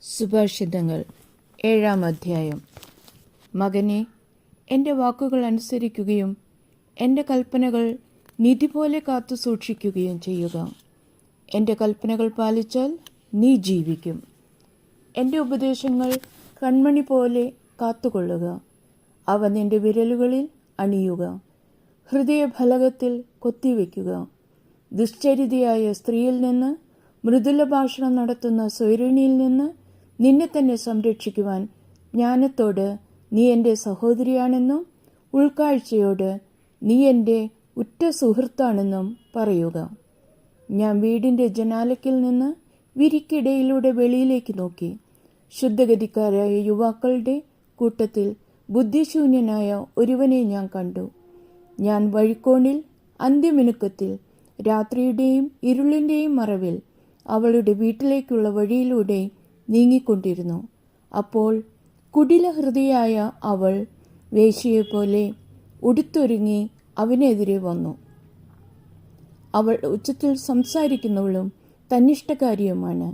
സുഭാഷിതങ്ങൾ 7-ാം അധ്യായം. മകനെ, എൻ്റെ വാക്കുകൾ അനുസരിക്കുകയും എൻ്റെ കൽപ്പനകൾ നിധി പോലെ കാത്തു സൂക്ഷിക്കുകയും ചെയ്യുക. എൻ്റെ കൽപ്പനകൾ പാലിച്ചാൽ നീ ജീവിക്കും. എൻ്റെ ഉപദേശങ്ങൾ കൺമണി പോലെ കാത്തുകൊള്ളുക. അവ നിൻ്റെ വിരലുകളിൽ അണിയുക, ഹൃദയഫലകത്തിൽ കൊത്തിവെക്കുക. ദുശ്ചരിതയായ സ്ത്രീയിൽ നിന്ന്, മൃദുല ഭാഷണം നടത്തുന്ന സ്വൈരിണിയിൽ നിന്ന് നിന്നെ തന്നെ സംരക്ഷിക്കുവാൻ ജ്ഞാനത്തോട് നീ എൻ്റെ സഹോദരിയാണെന്നും ഉൾക്കാഴ്ചയോട് നീ എൻ്റെ ഉറ്റ സുഹൃത്താണെന്നും പറയുക. ഞാൻ വീടിൻ്റെ ജനാലയ്ക്കിൽ നിന്ന് വിരിക്കിടയിലൂടെ വെളിയിലേക്ക് നോക്കി. ശുദ്ധഗതിക്കാരായ യുവാക്കളുടെ കൂട്ടത്തിൽ ബുദ്ധിശൂന്യനായ ഒരുവനെ ഞാൻ കണ്ടു. ഞാൻ വഴിക്കോണിൽ അന്ത്യമിനുക്കത്തിൽ രാത്രിയുടെയും ഇരുളിൻ്റെയും മറവിൽ അവളുടെ വീട്ടിലേക്കുള്ള വഴിയിലൂടെ നീങ്ങിക്കൊണ്ടിരുന്നു. അപ്പോൾ കുടിലഹൃദയായ അവൾ വേശ്യയെപ്പോലെ ഉടുത്തൊരുങ്ങി അവനെതിരെ വന്നു. അവൾ ഉച്ചത്തിൽ സംസാരിക്കുന്നവളും തന്നിഷ്ടക്കാരിയുമാണ്.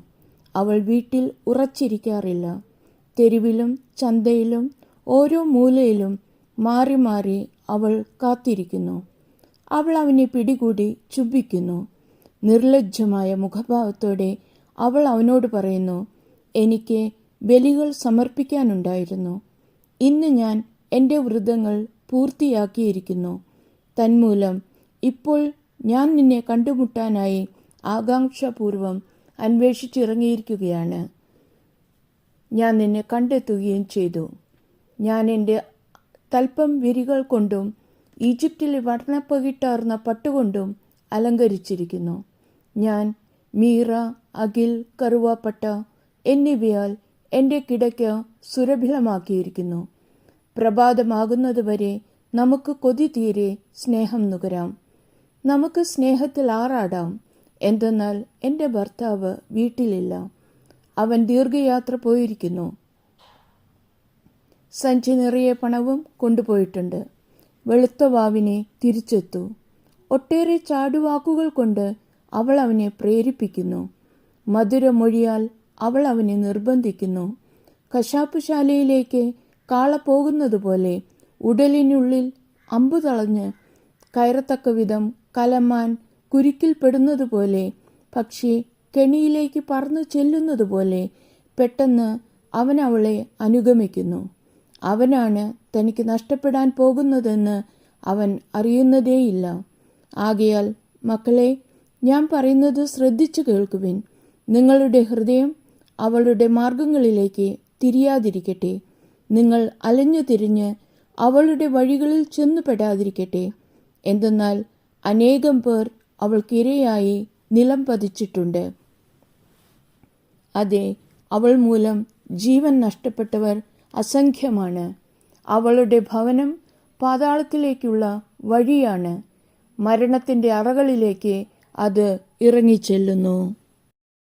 അവൾ വീട്ടിൽ ഉറച്ചിരിക്കാറില്ല. തെരുവിലും ചന്തയിലും ഓരോ മൂലയിലും മാറി മാറി അവൾ കാത്തിരിക്കുന്നു. അവൾ അവനെ പിടികൂടി ചുംബിക്കുന്നു. നിർലജ്ജമായ മുഖഭാവത്തോടെ അവൾ അവനോട് പറയുന്നു, എനിക്ക് ബലികൾ സമർപ്പിക്കാനുണ്ടായിരുന്നു. ഇന്ന് ഞാൻ എൻ്റെ വ്രതങ്ങൾ പൂർത്തിയാക്കിയിരിക്കുന്നു. തന്മൂലം ഇപ്പോൾ ഞാൻ നിന്നെ കണ്ടുമുട്ടാനായി ആകാംക്ഷാപൂർവം അന്വേഷിച്ചിറങ്ങിയിരിക്കുകയാണ്. ഞാൻ നിന്നെ കണ്ടെത്തുകയും ചെയ്തു. ഞാൻ എൻ്റെ തൽപ്പം വിരികൾ കൊണ്ടും ഈജിപ്തിലെ വർണ്ണപ്പകിട്ടാർന്ന പട്ടുകൊണ്ടും അലങ്കരിച്ചിരിക്കുന്നു. ഞാൻ മീറ, അകിൽ, കറുവാപ്പട്ട എന്നിവയാൽ എൻ്റെ കിടക്ക സുരഭിലമാക്കിയിരിക്കുന്നു. പ്രഭാതമാകുന്നതുവരെ നമുക്ക് കൊതി തീരെ സ്നേഹം നുകരാം. നമുക്ക് സ്നേഹത്തിൽ ആറാടാം. എന്തെന്നാൽ എൻ്റെ ഭർത്താവ് വീട്ടിലില്ല. അവൻ ദീർഘയാത്ര പോയിരിക്കുന്നു. സഞ്ചി നിറയെ പണവും കൊണ്ടുപോയിട്ടുണ്ട്. വെളുത്ത വാവിനെ തിരിച്ചെത്തു. ഒട്ടേറെ ചാടുവാക്കുകൾ കൊണ്ട് അവൾ അവനെ പ്രേരിപ്പിക്കുന്നു. മധുരമൊഴിയാൽ അവൾ അവനെ നിർബന്ധിക്കുന്നു. കശാപ്പുശാലയിലേക്ക് കാള പോകുന്നതുപോലെ ഉടലിനുള്ളിൽ അമ്പു തളഞ്ഞ് കയറത്തക്ക വിധം കലമാൻ കുരുക്കിൽപ്പെടുന്നതുപോലെ പക്ഷി കെണിയിലേക്ക് പറന്നു ചെല്ലുന്നതുപോലെ പെട്ടെന്ന് അവൻ അവളെ അനുഗമിക്കുന്നു. അവനാണ് തനിക്ക് നഷ്ടപ്പെടാൻ പോകുന്നതെന്ന് അവൻ അറിയുന്നതേയില്ല. ആകയാൽ മക്കളെ, ഞാൻ പറയുന്നത് ശ്രദ്ധിച്ചു കേൾക്കുവിൻ. നിങ്ങളുടെ ഹൃദയം അവളുടെ മാർഗങ്ങളിലേക്ക് തിരിയാതിരിക്കട്ടെ. നിങ്ങൾ അലഞ്ഞു തിരിഞ്ഞ് അവളുടെ വഴികളിൽ ചെന്നുപെടാതിരിക്കട്ടെ. എന്തെന്നാൽ അനേകം പേർ അവൾക്കിരയായി നിലം പതിച്ചിട്ടുണ്ട്. അതെ, അവൾ മൂലം ജീവൻ നഷ്ടപ്പെട്ടവർ അസംഖ്യമാണ്. അവളുടെ ഭവനം പാതാളത്തിലേക്കുള്ള വഴിയാണ്. മരണത്തിൻ്റെ അറകളിലേക്ക് അത് ഇറങ്ങിച്ചെല്ലുന്നു.